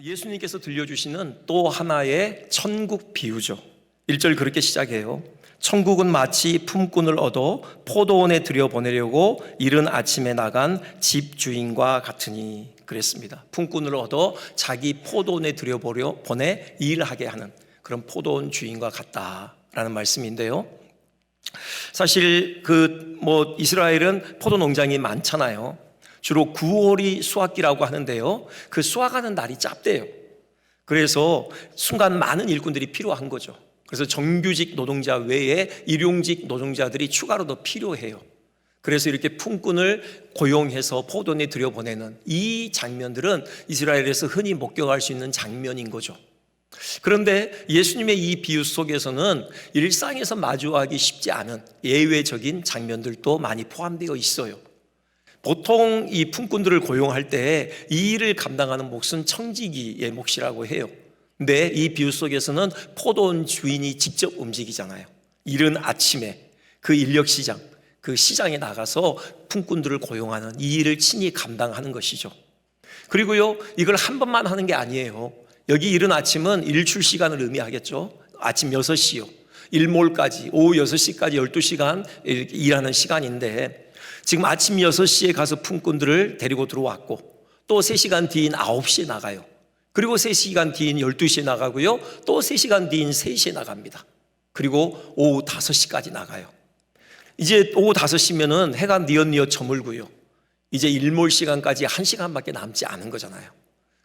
예수님께서 들려주시는 또 하나의 천국 비유죠. 1절 그렇게 시작해요. 천국은 마치 품꾼을 얻어 포도원에 들여보내려고 이른 아침에 나간 집주인과 같으니 그랬습니다. 품꾼을 얻어 자기 포도원에 들여보내 일하게 하는 그런 포도원 주인과 같다라는 말씀인데요. 사실 이스라엘은 포도 농장이 많잖아요. 주로 9월이 수확기라고 하는데요. 그 수확하는 날이 짧대요. 그래서 순간 많은 일꾼들이 필요한 거죠. 그래서 정규직 노동자 외에 일용직 노동자들이 추가로 더 필요해요. 그래서 이렇게 품꾼을 고용해서 포도원에 들여보내는 이 장면들은 이스라엘에서 흔히 목격할 수 있는 장면인 거죠. 그런데 예수님의 이 비유 속에서는 일상에서 마주하기 쉽지 않은 예외적인 장면들도 많이 포함되어 있어요. 보통 이 품꾼들을 고용할 때 이 일을 감당하는 몫은 청지기의 몫이라고 해요. 근데 이 비유 속에서는 포도원 주인이 직접 움직이잖아요. 이른 아침에 그 인력시장, 그 시장에 나가서 품꾼들을 고용하는 이 일을 친히 감당하는 것이죠. 그리고요, 이걸 한 번만 하는 게 아니에요. 여기 이른 아침은 일출 시간을 의미하겠죠. 아침 6시요. 일몰까지, 오후 6시까지 12시간 일하는 시간인데 지금 아침 6시에 가서 품꾼들을 데리고 들어왔고 또 3시간 뒤인 9시에 나가요. 그리고 3시간 뒤인 12시에 나가고요. 또 3시간 뒤인 3시에 나갑니다. 그리고 오후 5시까지 나가요. 이제 오후 5시면은 해가 뉘엿뉘엿 저물고요. 이제 일몰 시간까지 1시간밖에 남지 않은 거잖아요.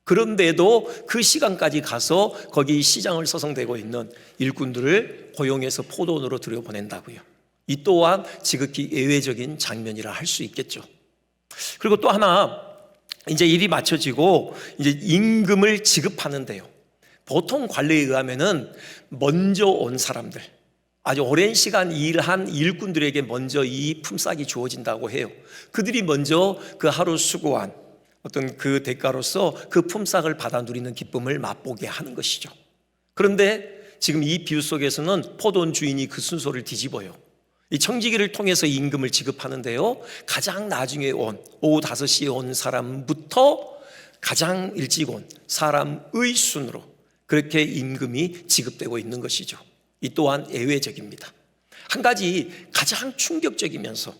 그런데도 그 시간까지 가서 거기 시장을 서성대고 있는 일꾼들을 고용해서 포도원으로 들여보낸다고요. 이 또한 지극히 예외적인 장면이라 할 수 있겠죠. 그리고 또 하나, 이제 일이 마쳐지고 이제 임금을 지급하는데요. 보통 관례에 의하면은 먼저 온 사람들, 아주 오랜 시간 일한 일꾼들에게 먼저 이 품삯이 주어진다고 해요. 그들이 먼저 그 하루 수고한 어떤 그 대가로서 그 품삯을 받아 누리는 기쁨을 맛보게 하는 것이죠. 그런데 지금 이 비유 속에서는 포도원 주인이 그 순서를 뒤집어요. 이 청지기를 통해서 임금을 지급하는데요, 가장 나중에 온 오후 5시에 온 사람부터 가장 일찍 온 사람의 순으로 그렇게 임금이 지급되고 있는 것이죠. 이 또한 예외적입니다. 한 가지 가장 충격적이면서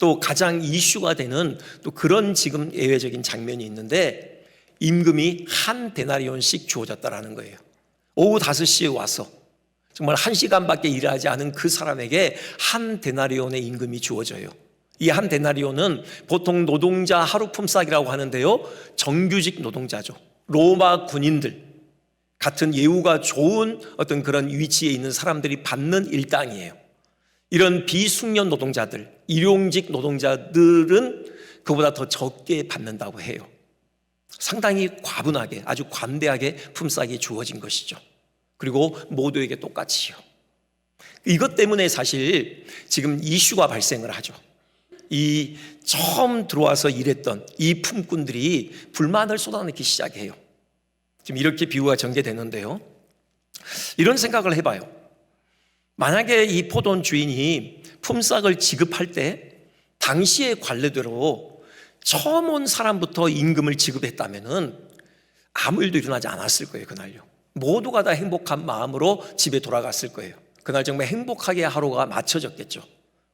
또 가장 이슈가 되는 또 그런 지금 예외적인 장면이 있는데, 임금이 한 데나리온씩 주어졌다라는 거예요. 오후 5시에 와서 정말 1시간밖에 일하지 않은 그 사람에게 한 데나리온의 임금이 주어져요. 이 한 데나리온은 보통 노동자 하루 품삯이라고 하는데요, 정규직 노동자죠. 로마 군인들 같은 예우가 좋은 어떤 그런 위치에 있는 사람들이 받는 일당이에요. 이런 비숙련 노동자들, 일용직 노동자들은 그보다 더 적게 받는다고 해요. 상당히 과분하게, 아주 관대하게 품삯이 주어진 것이죠. 그리고 모두에게 똑같이요. 이것 때문에 사실 지금 이슈가 발생을 하죠. 이 처음 들어와서 일했던 이 품꾼들이 불만을 쏟아내기 시작해요. 지금 이렇게 비유가 전개되는데요, 이런 생각을 해봐요. 만약에 이 포도원 주인이 품삯을 지급할 때 당시의 관례대로 처음 온 사람부터 임금을 지급했다면 아무 일도 일어나지 않았을 거예요. 그날요. 모두가 다 행복한 마음으로 집에 돌아갔을 거예요. 그날 정말 행복하게 하루가 맞춰졌겠죠.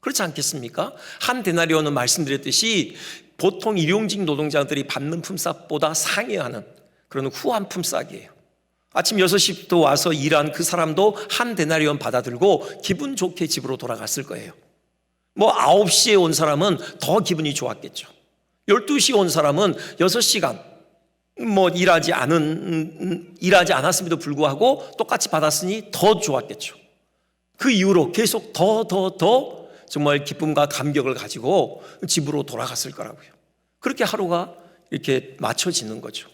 그렇지 않겠습니까? 한 데나리온은 말씀드렸듯이 보통 일용직 노동자들이 받는 품삯보다 상회하는 그런 후한 품삯이에요. 아침 6시부터 와서 일한 그 사람도 한 데나리온 받아들고 기분 좋게 집으로 돌아갔을 거예요. 9시에 온 사람은 더 기분이 좋았겠죠. 12시에 온 사람은 6시간 일하지 않았음에도 불구하고 똑같이 받았으니 더 좋았겠죠. 그 이후로 계속 더 정말 기쁨과 감격을 가지고 집으로 돌아갔을 거라고요. 그렇게 하루가 이렇게 맞춰지는 거죠.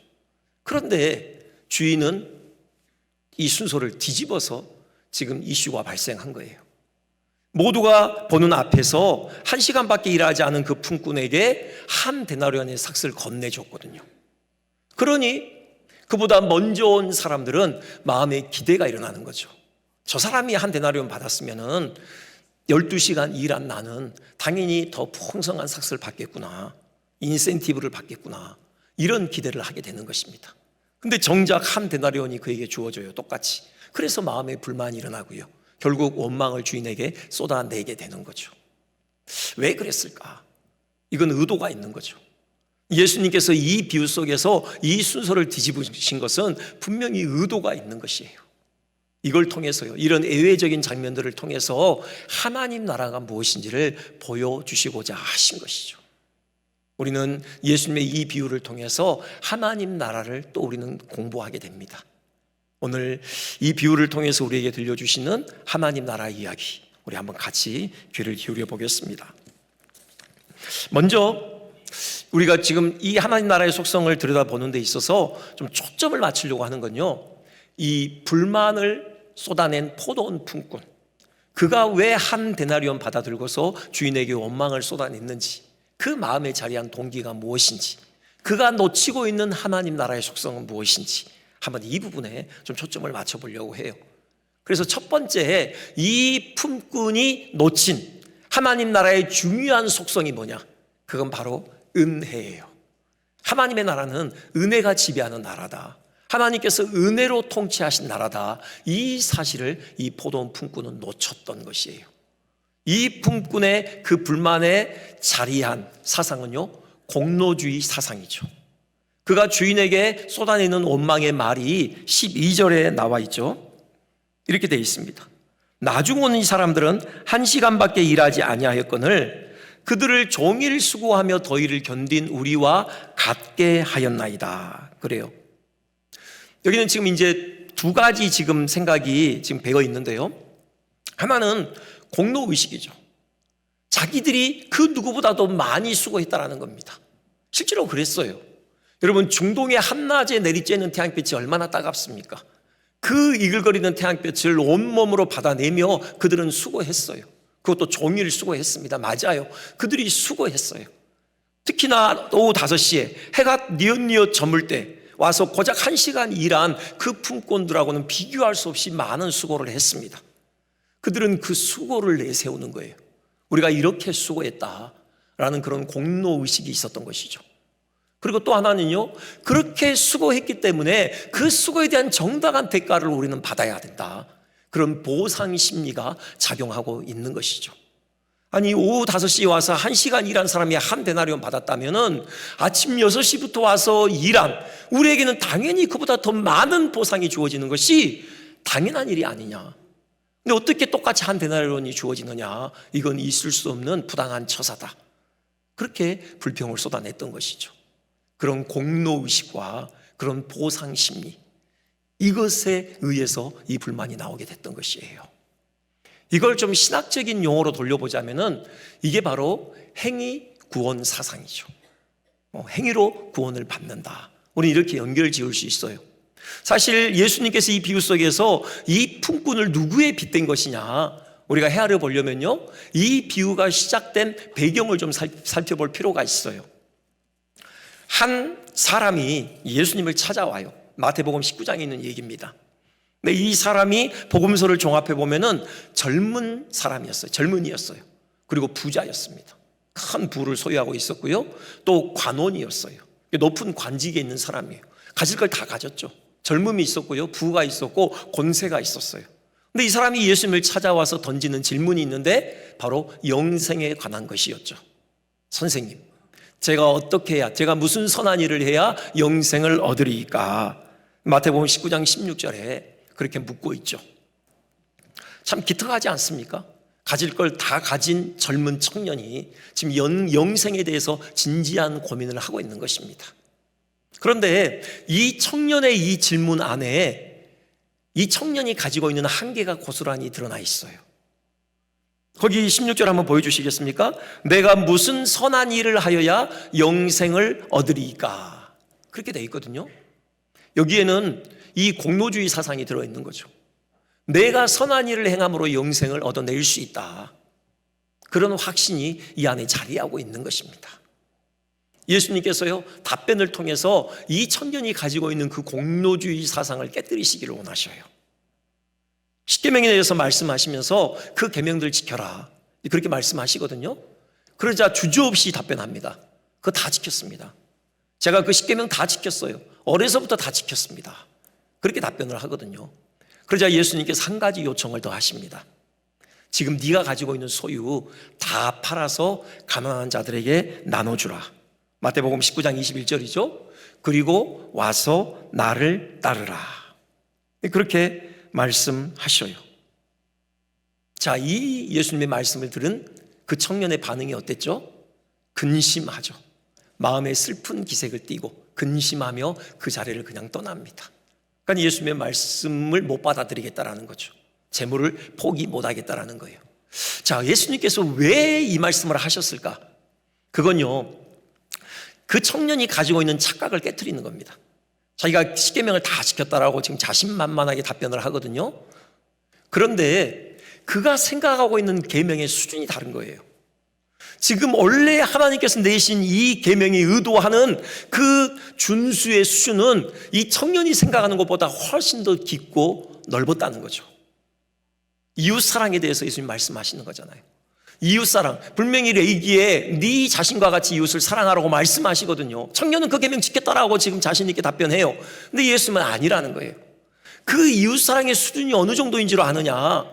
그런데 주인은 이 순서를 뒤집어서 지금 이슈가 발생한 거예요. 모두가 보는 앞에서 1시간밖에 일하지 않은 그 품꾼에게 한 데나리온의 삭스를 건네줬거든요. 그러니 그보다 먼저 온 사람들은 마음에 기대가 일어나는 거죠. 저 사람이 한 데나리온 받았으면은 12시간 일한 나는 당연히 더 풍성한 삭스를 받겠구나, 인센티브를 받겠구나, 이런 기대를 하게 되는 것입니다. 근데 정작 한 데나리온이 그에게 주어져요. 똑같이. 그래서 마음에 불만이 일어나고요. 결국 원망을 주인에게 쏟아내게 되는 거죠. 왜 그랬을까? 이건 의도가 있는 거죠. 예수님께서 이 비유 속에서 이 순서를 뒤집으신 것은 분명히 의도가 있는 것이에요. 이걸 통해서요, 이런 예외적인 장면들을 통해서 하나님 나라가 무엇인지를 보여주시고자 하신 것이죠. 우리는 예수님의 이 비유를 통해서 하나님 나라를 또 우리는 공부하게 됩니다. 오늘 이 비유를 통해서 우리에게 들려주시는 하나님 나라 이야기, 우리 한번 같이 귀를 기울여 보겠습니다. 먼저 우리가 지금 이 하나님 나라의 속성을 들여다보는 데 있어서 좀 초점을 맞추려고 하는 건요, 이 불만을 쏟아낸 포도원 품꾼, 그가 왜 한 데나리온 받아들고서 주인에게 원망을 쏟아냈는지, 그 마음에 자리한 동기가 무엇인지, 그가 놓치고 있는 하나님 나라의 속성은 무엇인지 한번 이 부분에 좀 초점을 맞춰보려고 해요. 그래서 첫 번째, 이 품꾼이 놓친 하나님 나라의 중요한 속성이 뭐냐? 그건 바로 은혜예요. 하나님의 나라는 은혜가 지배하는 나라다. 하나님께서 은혜로 통치하신 나라다. 이 사실을 이 포도원 품꾼은 놓쳤던 것이에요. 이 품꾼의 그 불만에 자리한 사상은요, 공로주의 사상이죠. 그가 주인에게 쏟아내는 원망의 말이 12절에 나와 있죠. 이렇게 되어 있습니다. 나중 오는 이 사람들은 1시간밖에 일하지 아니하였거늘 그들을 종일 수고하며 더위를 견딘 우리와 같게 하였나이다. 그래요. 여기는 지금 이제 두 가지 지금 생각이 지금 배어 있는데요. 하나는 공로의식이죠. 자기들이 그 누구보다도 많이 수고했다라는 겁니다. 실제로 그랬어요. 여러분, 중동의 한낮에 내리쬐는 태양빛이 얼마나 따갑습니까? 그 이글거리는 태양빛을 온몸으로 받아내며 그들은 수고했어요. 그것도 종일 수고했습니다. 맞아요. 그들이 수고했어요. 특히나 오후 5시에 해가 뉘엿뉘엿 저물 때 와서 고작 1시간 일한 그 품꾼들하고는 비교할 수 없이 많은 수고를 했습니다. 그들은 그 수고를 내세우는 거예요. 우리가 이렇게 수고했다라는 그런 공로의식이 있었던 것이죠. 그리고 또 하나는요, 그렇게 수고했기 때문에 그 수고에 대한 정당한 대가를 우리는 받아야 된다. 그런 보상 심리가 작용하고 있는 것이죠. 아니, 오후 5시에 와서 1시간 일한 사람이 한 데나리온 받았다면은 아침 6시부터 와서 일한 우리에게는 당연히 그보다 더 많은 보상이 주어지는 것이 당연한 일이 아니냐. 근데 어떻게 똑같이 한 데나리온이 주어지느냐. 이건 있을 수 없는 부당한 처사다. 그렇게 불평을 쏟아냈던 것이죠. 그런 공로의식과 그런 보상심리, 이것에 의해서 이 불만이 나오게 됐던 것이에요. 이걸 좀 신학적인 용어로 돌려보자면은 이게 바로 행위 구원 사상이죠. 행위로 구원을 받는다. 우리 이렇게 연결 지을 수 있어요. 사실 예수님께서 이 비유 속에서 이 품꾼을 누구에 빗댄 것이냐, 우리가 헤아려 보려면요, 이 비유가 시작된 배경을 좀 살펴볼 필요가 있어요. 한 사람이 예수님을 찾아와요. 마태복음 19장에 있는 얘기입니다. 근데 이 사람이 복음서를 종합해 보면은 젊은 사람이었어요. 젊은이였어요. 그리고 부자였습니다. 큰 부를 소유하고 있었고요. 또 관원이었어요. 높은 관직에 있는 사람이에요. 가질 걸 다 가졌죠. 젊음이 있었고요. 부가 있었고 권세가 있었어요. 근데 이 사람이 예수님을 찾아와서 던지는 질문이 있는데 바로 영생에 관한 것이었죠. 선생님, 제가 어떻게 해야, 제가 무슨 선한 일을 해야 영생을 얻으리까? 마태복음 19장 16절에 그렇게 묻고 있죠. 참 기특하지 않습니까? 가질 걸 다 가진 젊은 청년이 지금 영생에 대해서 진지한 고민을 하고 있는 것입니다. 그런데 이 청년의 이 질문 안에 이 청년이 가지고 있는 한계가 고스란히 드러나 있어요. 거기 16절 한번 보여주시겠습니까? 내가 무슨 선한 일을 하여야 영생을 얻으리까? 그렇게 돼 있거든요. 여기에는 이 공로주의 사상이 들어있는 거죠. 내가 선한 일을 행함으로 영생을 얻어낼 수 있다. 그런 확신이 이 안에 자리하고 있는 것입니다. 예수님께서요, 답변을 통해서 이 청년이 가지고 있는 그 공로주의 사상을 깨뜨리시기를 원하셔요. 십계명에 대해서 말씀하시면서 그 계명들 지켜라, 그렇게 말씀하시거든요. 그러자 주저없이 답변합니다. 그거 다 지켰습니다. 제가 그 십계명 다 지켰어요. 어려서부터 다 지켰습니다. 그렇게 답변을 하거든요. 그러자 예수님께서 한 가지 요청을 더 하십니다. 지금 네가 가지고 있는 소유 다 팔아서 가난한 자들에게 나눠주라. 마태복음 19장 21절이죠. 그리고 와서 나를 따르라. 그렇게 말씀하셔요. 자, 이 예수님의 말씀을 들은 그 청년의 반응이 어땠죠? 근심하죠. 마음에 슬픈 기색을 띠고 근심하며 그 자리를 그냥 떠납니다. 그러니까 예수님의 말씀을 못 받아들이겠다라는 거죠. 재물을 포기 못하겠다라는 거예요. 자, 예수님께서 왜 이 말씀을 하셨을까? 그건요, 그 청년이 가지고 있는 착각을 깨트리는 겁니다. 자기가 십계명을 다 지켰다라고 지금 자신만만하게 답변을 하거든요. 그런데 그가 생각하고 있는 계명의 수준이 다른 거예요. 지금 원래 하나님께서 내신 이 계명이 의도하는 그 준수의 수준은 이 청년이 생각하는 것보다 훨씬 더 깊고 넓었다는 거죠. 이웃사랑에 대해서 예수님 말씀하시는 거잖아요. 이웃사랑, 분명히 레위기에 네 자신과 같이 이웃을 사랑하라고 말씀하시거든요. 청년은 그 계명 지켰다라고 지금 자신 있게 답변해요. 근데 예수님은 아니라는 거예요. 그 이웃사랑의 수준이 어느 정도인지를 아느냐?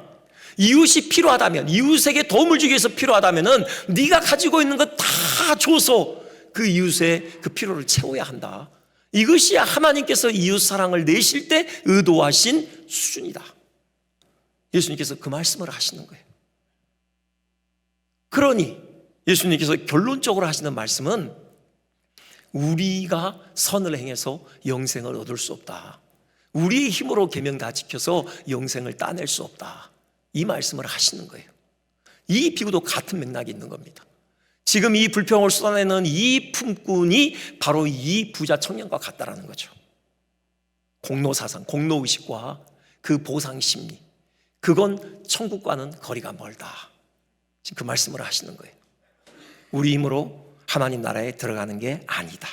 이웃이 필요하다면, 이웃에게 도움을 주기 위해서 필요하다면 네가 가지고 있는 것 다 줘서 그 이웃의 그 필요를 채워야 한다. 이것이 하나님께서 이웃사랑을 내실 때 의도하신 수준이다. 예수님께서 그 말씀을 하시는 거예요. 그러니 예수님께서 결론적으로 하시는 말씀은 우리가 선을 행해서 영생을 얻을 수 없다. 우리의 힘으로 계명 다 지켜서 영생을 따낼 수 없다. 이 말씀을 하시는 거예요. 이 비유도 같은 맥락이 있는 겁니다. 지금 이 불평을 쏟아내는 이 품꾼이 바로 이 부자 청년과 같다라는 거죠. 공로사상, 공로의식과 그 보상심리, 그건 천국과는 거리가 멀다. 지금 그 말씀을 하시는 거예요. 우리 힘으로 하나님 나라에 들어가는 게 아니다.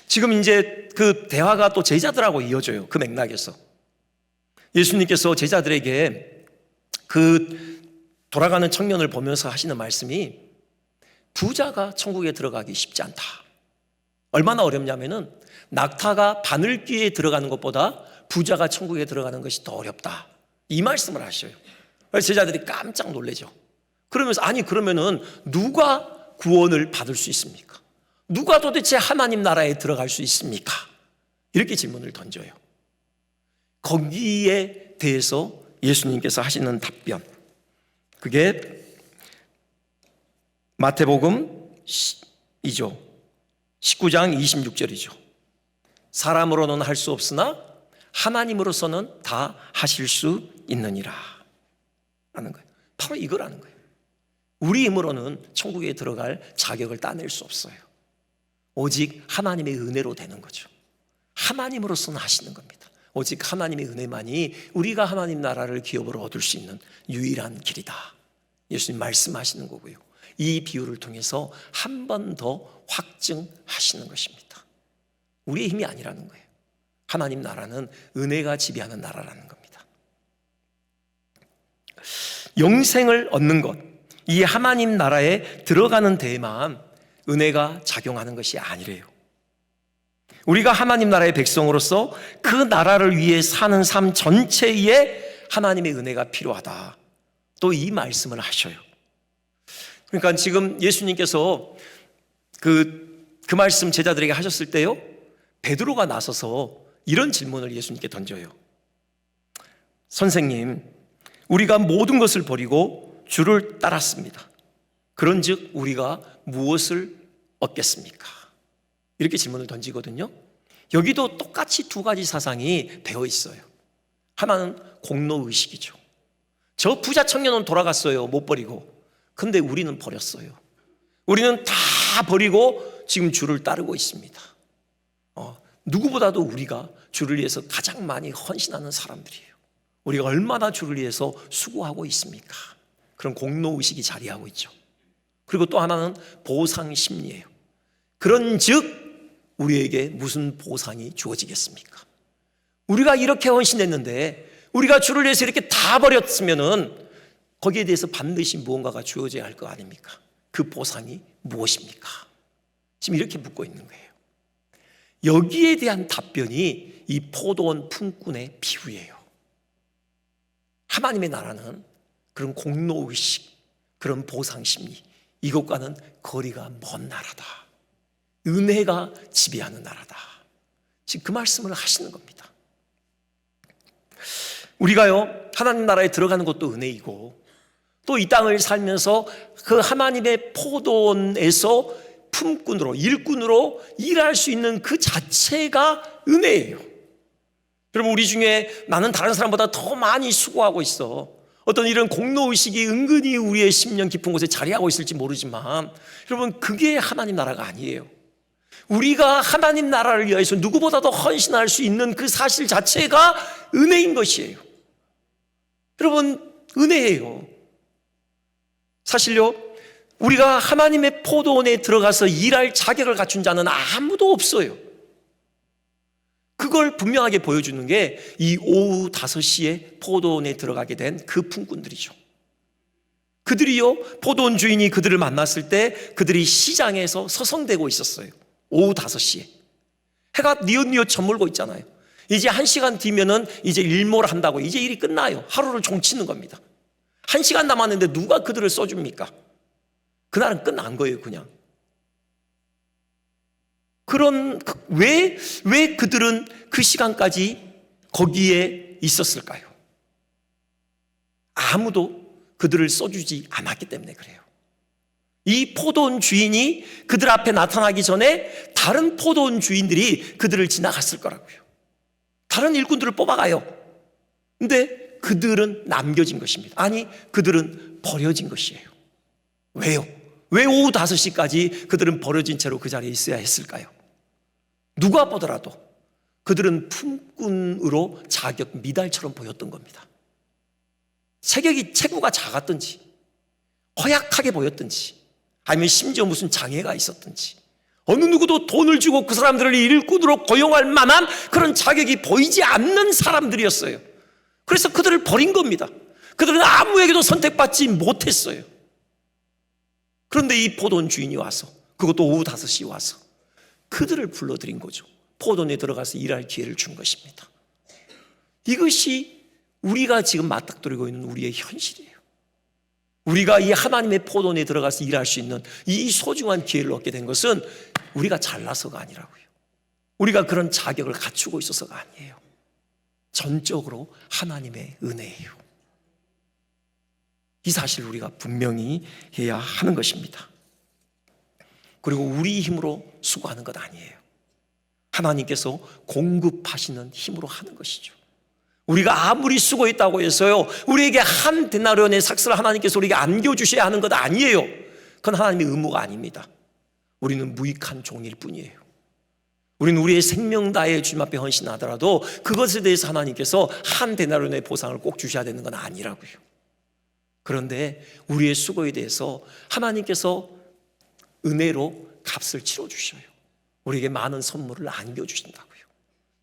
지금 이제 그 대화가 또 제자들하고 이어져요. 그 맥락에서 예수님께서 제자들에게 그 돌아가는 청년을 보면서 하시는 말씀이 부자가 천국에 들어가기 쉽지 않다. 얼마나 어렵냐면은 낙타가 바늘귀에 들어가는 것보다 부자가 천국에 들어가는 것이 더 어렵다. 이 말씀을 하셔요. 그래서 제자들이 깜짝 놀라죠. 그러면서 아니 그러면은 누가 구원을 받을 수 있습니까? 누가 도대체 하나님 나라에 들어갈 수 있습니까? 이렇게 질문을 던져요. 거기에 대해서 예수님께서 하시는 답변, 그게 마태복음 19장 26절이죠. 사람으로는 할 수 없으나 하나님으로서는 다 하실 수 있느니라 라는 거예요. 바로 이거라는 거예요. 우리 힘으로는 천국에 들어갈 자격을 따낼 수 없어요. 오직 하나님의 은혜로 되는 거죠. 하나님으로서는 하시는 겁니다. 오직 하나님의 은혜만이 우리가 하나님 나라를 기업으로 얻을 수 있는 유일한 길이다. 예수님 말씀하시는 거고요. 이 비유를 통해서 한 번 더 확증하시는 것입니다. 우리의 힘이 아니라는 거예요. 하나님 나라는 은혜가 지배하는 나라라는 겁니다. 영생을 얻는 것, 이 하나님 나라에 들어가는 데에만 은혜가 작용하는 것이 아니래요. 우리가 하나님 나라의 백성으로서 그 나라를 위해 사는 삶 전체에 하나님의 은혜가 필요하다. 또 이 말씀을 하셔요. 그러니까 지금 예수님께서 그 말씀 제자들에게 하셨을 때요, 베드로가 나서서 이런 질문을 예수님께 던져요. 선생님, 우리가 모든 것을 버리고 주를 따랐습니다. 그런즉 우리가 무엇을 얻겠습니까? 이렇게 질문을 던지거든요. 여기도 똑같이 두 가지 사상이 배어 있어요. 하나는 공로의식이죠. 저 부자 청년은 돌아갔어요. 못 버리고. 근데 우리는 버렸어요. 우리는 다 버리고 지금 주를 따르고 있습니다. 누구보다도 우리가 주를 위해서 가장 많이 헌신하는 사람들이에요. 우리가 얼마나 주를 위해서 수고하고 있습니까? 그런 공로의식이 자리하고 있죠. 그리고 또 하나는 보상심리예요. 그런즉 우리에게 무슨 보상이 주어지겠습니까? 우리가 이렇게 헌신했는데 우리가 주를 위해서 이렇게 다 버렸으면은 거기에 대해서 반드시 무언가가 주어져야 할 거 아닙니까? 그 보상이 무엇입니까? 지금 이렇게 묻고 있는 거예요. 여기에 대한 답변이 이 포도원 품꾼의 비유예요. 하나님의 나라는 그런 공로의식, 그런 보상심리, 이것과는 거리가 먼 나라다. 은혜가 지배하는 나라다. 지금 그 말씀을 하시는 겁니다. 우리가요, 하나님 나라에 들어가는 것도 은혜이고, 또 이 땅을 살면서 그 하나님의 포도원에서 품꾼으로, 일꾼으로 일할 수 있는 그 자체가 은혜예요. 여러분, 우리 중에 나는 다른 사람보다 더 많이 수고하고 있어, 어떤 이런 공로의식이 은근히 우리의 심령 깊은 곳에 자리하고 있을지 모르지만, 여러분, 그게 하나님 나라가 아니에요. 우리가 하나님 나라를 위해서 누구보다도 헌신할 수 있는 그 사실 자체가 은혜인 것이에요. 여러분, 은혜예요. 사실요, 우리가 하나님의 포도원에 들어가서 일할 자격을 갖춘 자는 아무도 없어요. 그걸 분명하게 보여주는 게 이 오후 5시에 포도원에 들어가게 된 그 품꾼들이죠. 그들이요, 포도원 주인이 그들을 만났을 때 그들이 시장에서 서성대고 있었어요. 오후 5시에 해가 뉘엿뉘엿 저물고 있잖아요. 이제 1시간 뒤면은 이제 일몰을 한다고, 이제 일이 끝나요. 하루를 종치는 겁니다. 1시간 남았는데 누가 그들을 써줍니까? 그날은 끝난 거예요, 그냥. 왜 그들은 그 시간까지 거기에 있었을까요? 아무도 그들을 써주지 않았기 때문에 그래요. 이 포도원 주인이 그들 앞에 나타나기 전에 다른 포도원 주인들이 그들을 지나갔을 거라고요. 다른 일꾼들을 뽑아가요. 근데 그들은 남겨진 것입니다. 아니, 그들은 버려진 것이에요. 왜요? 왜 오후 5시까지 그들은 버려진 채로 그 자리에 있어야 했을까요? 누가 보더라도 그들은 품꾼으로 자격 미달처럼 보였던 겁니다. 체구가 작았든지, 허약하게 보였든지, 아니면 심지어 무슨 장애가 있었든지, 어느 누구도 돈을 주고 그 사람들을 일꾼으로 고용할 만한 그런 자격이 보이지 않는 사람들이었어요. 그래서 그들을 버린 겁니다. 그들은 아무에게도 선택받지 못했어요. 그런데 이 포도원 주인이 와서, 그것도 오후 5시에 와서 그들을 불러들인 거죠. 포도원에 들어가서 일할 기회를 준 것입니다. 이것이 우리가 지금 맞닥뜨리고 있는 우리의 현실이에요. 우리가 이 하나님의 포도원에 들어가서 일할 수 있는 이 소중한 기회를 얻게 된 것은 우리가 잘나서가 아니라고요. 우리가 그런 자격을 갖추고 있어서가 아니에요. 전적으로 하나님의 은혜예요. 이 사실을 우리가 분명히 해야 하는 것입니다. 그리고 우리 힘으로 수고하는 것 아니에요. 하나님께서 공급하시는 힘으로 하는 것이죠. 우리가 아무리 수고했다고 해서요, 우리에게 한 데나리온의 삭스를 하나님께서 우리에게 안겨주셔야 하는 것 아니에요. 그건 하나님의 의무가 아닙니다. 우리는 무익한 종일 뿐이에요. 우리는 우리의 생명 다해 주님 앞에 헌신하더라도 그것에 대해서 하나님께서 한 데나리온의 보상을 꼭 주셔야 되는 건 아니라고요. 그런데 우리의 수고에 대해서 하나님께서 은혜로 값을 치러주셔요. 우리에게 많은 선물을 안겨주신다고요.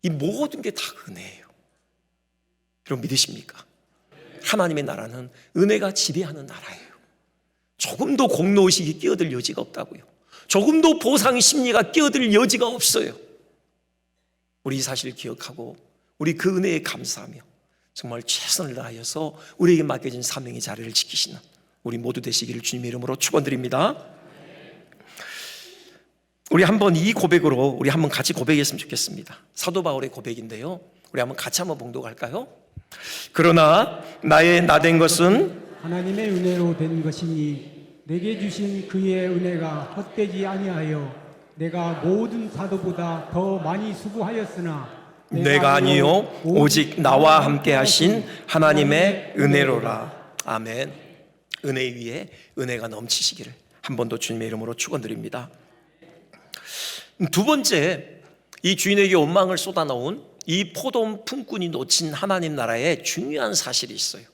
이 모든 게 다 은혜예요. 여러분, 믿으십니까? 하나님의 나라는 은혜가 지배하는 나라예요. 조금도 공로의식이 끼어들 여지가 없다고요. 조금도 보상 심리가 끼어들 여지가 없어요. 우리 이 사실을 기억하고 우리 그 은혜에 감사하며 정말 최선을 다하여서 우리에게 맡겨진 사명의 자리를 지키시는 우리 모두 되시기를 주님의 이름으로 축원드립니다. 우리 한번 이 고백으로 우리 한번 같이 고백했으면 좋겠습니다. 사도 바울의 고백인데요, 우리 한번 같이 한번 봉독할까요? 그러나 나의 나된 것은 하나님의 은혜로 된 것이니 내게 주신 그의 은혜가 헛되지 아니하여 내가 모든 사도보다 더 많이 수고하였으나 내가 아니요 오직 나와 함께 하신 하나님의 은혜로라. 아멘. 은혜 위에 은혜가 넘치시기를 한 번 더 주님의 이름으로 축원드립니다. 두 번째, 이 주인에게 원망을 쏟아놓은 이 포도원 품꾼이 놓친 하나님 나라의 중요한 사실이 있어요.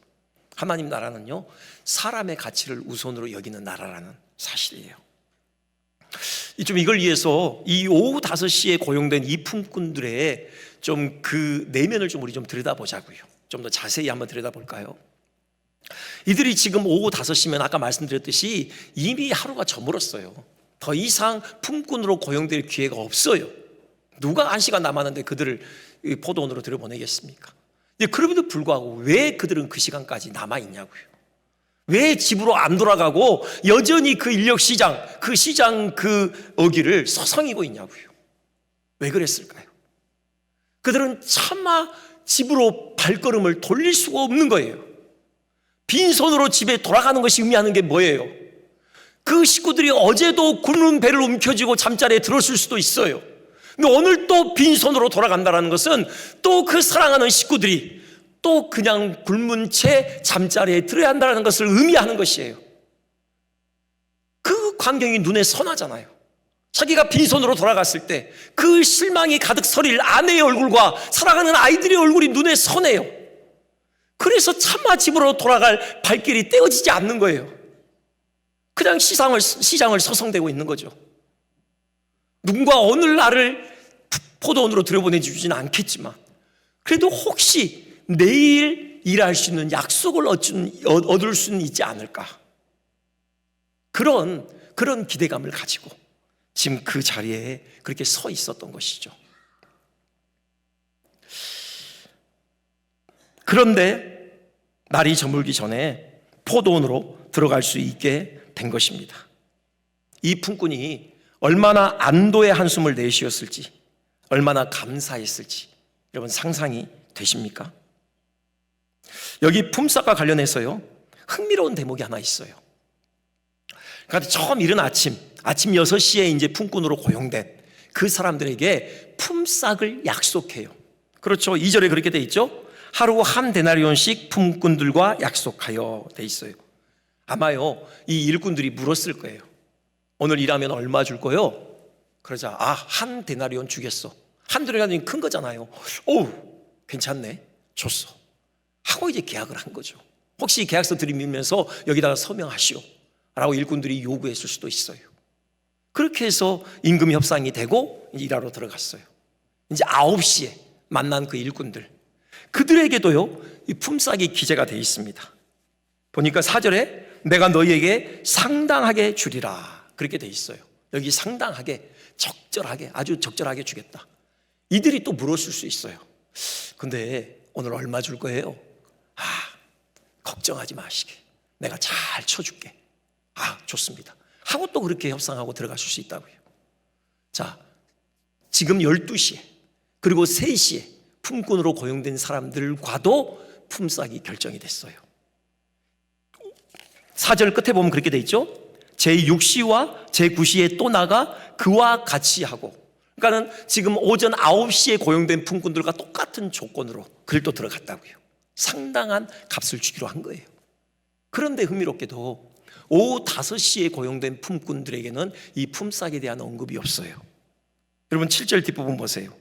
하나님 나라는요, 사람의 가치를 우선으로 여기는 나라라는 사실이에요. 좀 이걸 위해서 이 오후 5시에 고용된 이 품꾼들의 좀 그 내면을 좀 우리 좀 들여다보자고요. 좀 더 자세히 한번 들여다볼까요? 이들이 지금 오후 5시면 아까 말씀드렸듯이 이미 하루가 저물었어요. 더 이상 품꾼으로 고용될 기회가 없어요. 누가 1시간 남았는데 그들을 포도원으로 들여보내겠습니까? 그럼에도 불구하고 왜 그들은 그 시간까지 남아있냐고요. 왜 집으로 안 돌아가고 여전히 그 인력 시장, 그 시장 그 어기를 서성이고 있냐고요. 왜 그랬을까요? 그들은 차마 집으로 발걸음을 돌릴 수가 없는 거예요. 빈손으로 집에 돌아가는 것이 의미하는 게 뭐예요? 그 식구들이 어제도 굶는 배를 움켜쥐고 잠자리에 들었을 수도 있어요. 근데 오늘 또 빈손으로 돌아간다는 것은 또 그 사랑하는 식구들이 또 그냥 굶은 채 잠자리에 들어야 한다는 것을 의미하는 것이에요. 그 광경이 눈에 선하잖아요. 자기가 빈손으로 돌아갔을 때 그 실망이 가득 서릴 아내의 얼굴과 사랑하는 아이들의 얼굴이 눈에 선해요. 그래서 차마 집으로 돌아갈 발길이 떼어지지 않는 거예요. 그냥 시장을 서성대고 있는 거죠. 누군가 오늘 나를 포도원으로 들여보내주지는 않겠지만 그래도 혹시 내일 일할 수 있는 약속을 얻을 수는 있지 않을까. 그런 기대감을 가지고 지금 그 자리에 그렇게 서 있었던 것이죠. 그런데 날이 저물기 전에 포도원으로 들어갈 수 있게 된 것입니다. 이 품꾼이 얼마나 안도의 한숨을 내쉬었을지, 얼마나 감사했을지 여러분 상상이 되십니까? 여기 품삯과 관련해서요 흥미로운 대목이 하나 있어요. 그러니까 처음 이른 아침 6시에 이제 품꾼으로 고용된 그 사람들에게 품삯을 약속해요. 그렇죠. 2절에 그렇게 돼 있죠. 하루 한 데나리온씩 품꾼들과 약속하여 돼 있어요. 아마요 이 일꾼들이 물었을 거예요. 오늘 일하면 얼마 줄 거요? 그러자 한 데나리온 주겠어. 한 데나리온이 큰 거잖아요. 오, 괜찮네. 줬어. 하고 이제 계약을 한 거죠. 혹시 계약서 들이밀면서 여기다가 서명하시오 라고 일꾼들이 요구했을 수도 있어요. 그렇게 해서 임금 협상이 되고 일하러 들어갔어요. 이제 9시에 만난 그 일꾼들, 그들에게도요 이 품삯이 기재가 되어 있습니다. 보니까 4절에 내가 너희에게 상당하게 주리라 그렇게 되어 있어요. 여기 상당하게, 적절하게, 아주 적절하게 주겠다. 이들이 또 물었을 수 있어요. 근데 오늘 얼마 줄 거예요? 걱정하지 마시게, 내가 잘 쳐줄게. 좋습니다 하고 또 그렇게 협상하고 들어가실 수 있다고요. 자, 지금 12시에 그리고 3시에 품꾼으로 고용된 사람들과도 품삯이 결정이 됐어요. 4절 끝에 보면 그렇게 돼 있죠. 제6시와 제9시에 또 나가 그와 같이 하고, 그러니까는 지금 오전 9시에 고용된 품꾼들과 똑같은 조건으로 그를 또 들어갔다고요. 상당한 값을 주기로 한 거예요. 그런데 흥미롭게도 오후 5시에 고용된 품꾼들에게는 이 품삯에 대한 언급이 없어요. 여러분 7절 뒷부분 보세요.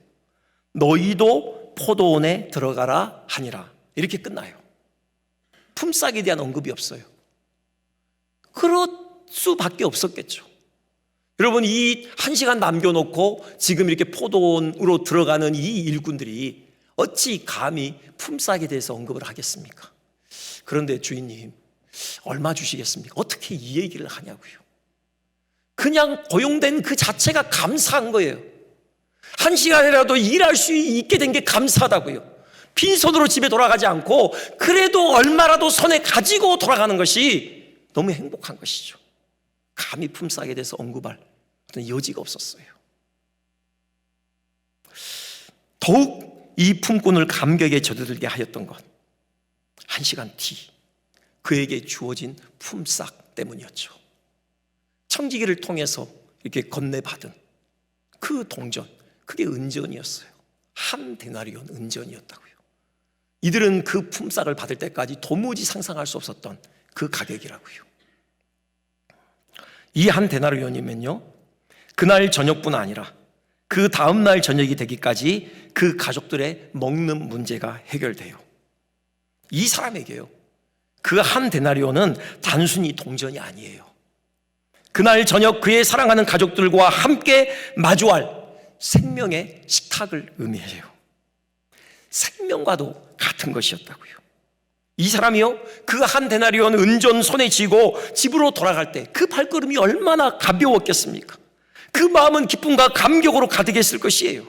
너희도 포도원에 들어가라 하니라 이렇게 끝나요. 품삯에 대한 언급이 없어요. 그럴 수밖에 없었겠죠. 여러분 이 1시간 남겨놓고 지금 이렇게 포도원으로 들어가는 이 일꾼들이 어찌 감히 품삯에 대해서 언급을 하겠습니까? 그런데 주인님 얼마 주시겠습니까? 어떻게 이 얘기를 하냐고요. 그냥 고용된 그 자체가 감사한 거예요. 1시간이라도 일할 수 있게 된 게 감사하다고요. 빈손으로 집에 돌아가지 않고 그래도 얼마라도 손에 가지고 돌아가는 것이 너무 행복한 것이죠. 감히 품삯에 대해서 언급할 어떤 여지가 없었어요. 더욱 이 품꾼을 감격에 젖어들게 하였던 것, 1시간 뒤 그에게 주어진 품삯 때문이었죠. 청지기를 통해서 이렇게 건네받은 그 동전, 그게 은전이었어요. 한 데나리온 은전이었다고요. 이들은 그 품삯을 받을 때까지 도무지 상상할 수 없었던 그 가격이라고요. 이 한 데나리온이면요 그날 저녁뿐 아니라 그 다음날 저녁이 되기까지 그 가족들의 먹는 문제가 해결돼요. 이 사람에게요 그 한 데나리온은 단순히 동전이 아니에요. 그날 저녁 그의 사랑하는 가족들과 함께 마주할 생명의 식탁을 의미해요. 생명과도 같은 것이었다고요. 이 사람이요, 그 한 데나리온 은전 손에 쥐고 집으로 돌아갈 때 그 발걸음이 얼마나 가벼웠겠습니까? 그 마음은 기쁨과 감격으로 가득했을 것이에요.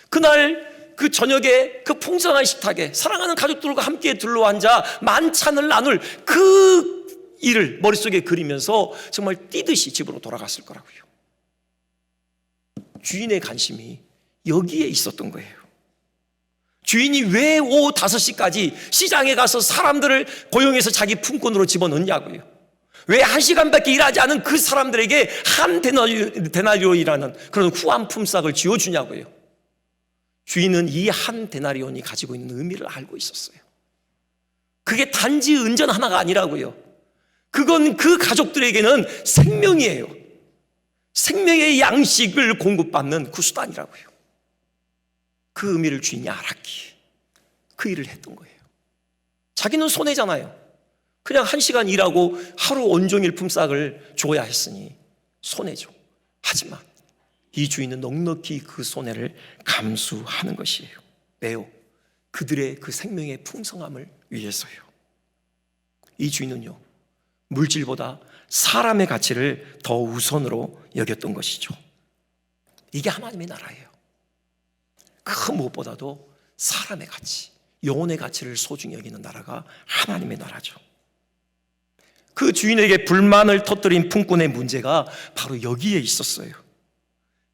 그날 그 저녁에 그 풍성한 식탁에 사랑하는 가족들과 함께 둘러앉아 만찬을 나눌 그 일을 머릿속에 그리면서 정말 뛰듯이 집으로 돌아갔을 거라고요. 주인의 관심이 여기에 있었던 거예요. 주인이 왜 오후 5시까지 시장에 가서 사람들을 고용해서 자기 품꾼으로 집어넣냐고요. 왜 1시간밖에 일하지 않은 그 사람들에게 한 데나리온이라는 그런 후한 품삯을 쥐어주냐고요. 주인은 이 한 데나리온이 가지고 있는 의미를 알고 있었어요. 그게 단지 은전 하나가 아니라고요. 그건 그 가족들에게는 생명이에요. 생명의 양식을 공급받는 그 수단이라고요. 그 의미를 주인이 알았기에 그 일을 했던 거예요. 자기는 손해잖아요. 그냥 1시간 일하고 하루 온종일 품삯을 줘야 했으니 손해죠. 하지만 이 주인은 넉넉히 그 손해를 감수하는 것이에요. 왜요? 그들의 그 생명의 풍성함을 위해서요. 이 주인은요, 물질보다 사람의 가치를 더 우선으로 여겼던 것이죠. 이게 하나님의 나라예요. 그 무엇보다도 사람의 가치, 영혼의 가치를 소중히 여기는 나라가 하나님의 나라죠. 그 주인에게 불만을 터뜨린 품꾼의 문제가 바로 여기에 있었어요.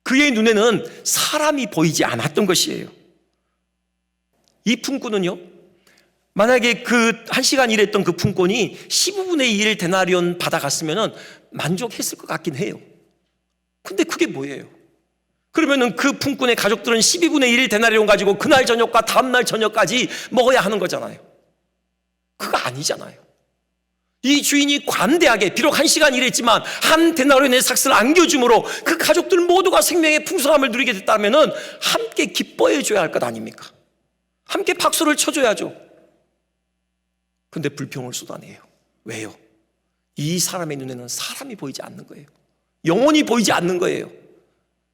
그의 눈에는 사람이 보이지 않았던 것이에요. 이 품꾼은요, 만약에 그 1시간 일했던 그 품꾼이 15분의 1 데나리온 받아갔으면 만족했을 것 같긴 해요. 근데 그게 뭐예요? 그러면은 그 품꾼의 가족들은 12분의 1 데나리온 가지고 그날 저녁과 다음날 저녁까지 먹어야 하는 거잖아요. 그거 아니잖아요. 이 주인이 관대하게 비록 1시간 일했지만 한 데나리온의 삭스를 안겨줌으로 그 가족들 모두가 생명의 풍성함을 누리게 됐다면은 함께 기뻐해 줘야 할 것 아닙니까? 함께 박수를 쳐줘야죠. 근데 불평을 쏟아내요. 왜요? 이 사람의 눈에는 사람이 보이지 않는 거예요. 영혼이 보이지 않는 거예요.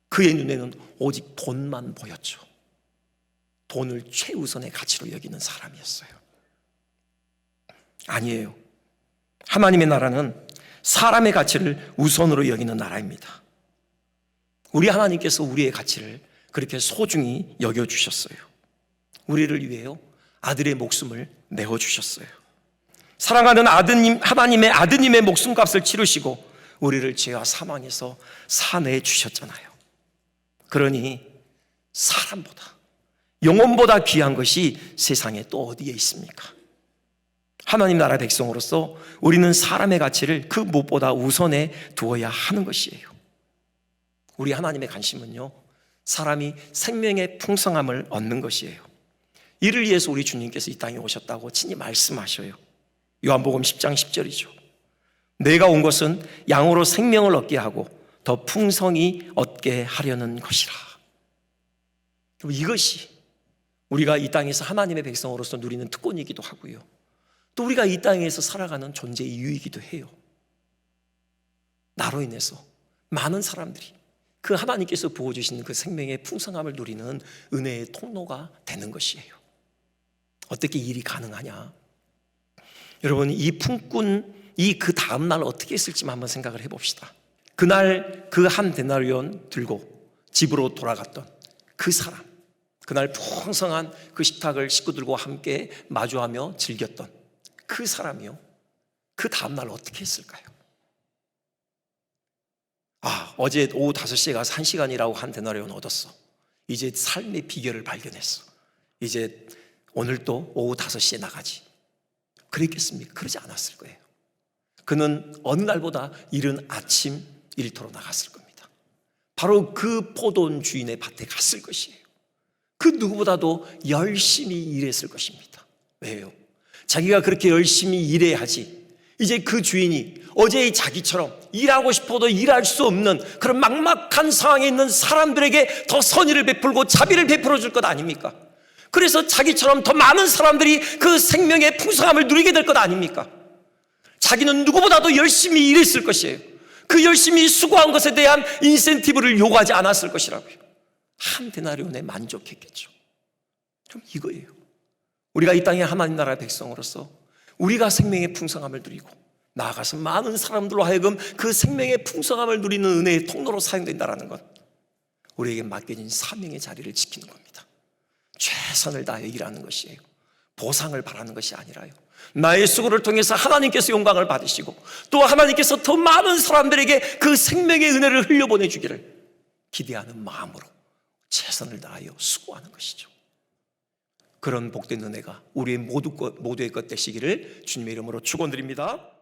그의 눈에는 오직 돈만 보였죠. 돈을 최우선의 가치로 여기는 사람이었어요. 아니에요. 하나님의 나라는 사람의 가치를 우선으로 여기는 나라입니다. 우리 하나님께서 우리의 가치를 그렇게 소중히 여겨주셨어요. 우리를 위해요, 아들의 목숨을 내어주셨어요. 사랑하는 아드님, 하나님의 아드님의 목숨값을 치르시고 우리를 죄와 사망에서 사내 주셨잖아요. 그러니 사람보다, 영혼보다 귀한 것이 세상에 또 어디에 있습니까? 하나님 나라 백성으로서 우리는 사람의 가치를 그 무엇보다 우선에 두어야 하는 것이에요. 우리 하나님의 관심은요, 사람이 생명의 풍성함을 얻는 것이에요. 이를 위해서 우리 주님께서 이 땅에 오셨다고 친히 말씀하셔요. 요한복음 10장 10절이죠. 내가 온 것은 양으로 생명을 얻게 하고 더 풍성히 얻게 하려는 것이라. 이것이 우리가 이 땅에서 하나님의 백성으로서 누리는 특권이기도 하고요, 또 우리가 이 땅에서 살아가는 존재의 이유이기도 해요. 나로 인해서 많은 사람들이 그 하나님께서 부어주시는 그 생명의 풍성함을 누리는 은혜의 통로가 되는 것이에요. 어떻게 일이 가능하냐? 여러분, 이 품꾼이 그 다음날 어떻게 했을지만 한번 생각을 해봅시다. 그날 그 한 데나리온 들고 집으로 돌아갔던 그 사람, 그날 풍성한 그 식탁을 식구들과 함께 마주하며 즐겼던 그 사람이요, 그 다음날 어떻게 했을까요? 어제 오후 5시에 가서 1시간 일하고 한 데나리온 얻었어. 이제 삶의 비결을 발견했어. 이제 오늘 또 오후 5시에 나가지. 그랬겠습니까? 그러지 않았을 거예요. 그는 어느 날보다 이른 아침 일터로 나갔을 겁니다. 바로 그 포도원 주인의 밭에 갔을 것이에요. 그 누구보다도 열심히 일했을 것입니다. 왜요? 자기가 그렇게 열심히 일해야지 이제 그 주인이 어제의 자기처럼 일하고 싶어도 일할 수 없는 그런 막막한 상황에 있는 사람들에게 더 선의를 베풀고 자비를 베풀어 줄 것 아닙니까? 그래서 자기처럼 더 많은 사람들이 그 생명의 풍성함을 누리게 될 것 아닙니까? 자기는 누구보다도 열심히 일했을 것이에요. 그 열심히 수고한 것에 대한 인센티브를 요구하지 않았을 것이라고요. 한 데나리온에 만족했겠죠. 그럼 이거예요. 우리가 이 땅의 하나님 나라의 백성으로서 우리가 생명의 풍성함을 누리고 나아가서 많은 사람들로 하여금 그 생명의 풍성함을 누리는 은혜의 통로로 사용된다는 것, 우리에게 맡겨진 사명의 자리를 지키는 겁니다. 최선을 다해 일하는 것이에요. 보상을 바라는 것이 아니라요, 나의 수고를 통해서 하나님께서 영광을 받으시고 또 하나님께서 더 많은 사람들에게 그 생명의 은혜를 흘려보내주기를 기대하는 마음으로 최선을 다하여 수고하는 것이죠. 그런 복된 은혜가 우리의 모두의 것 되시기를 주님의 이름으로 축원드립니다.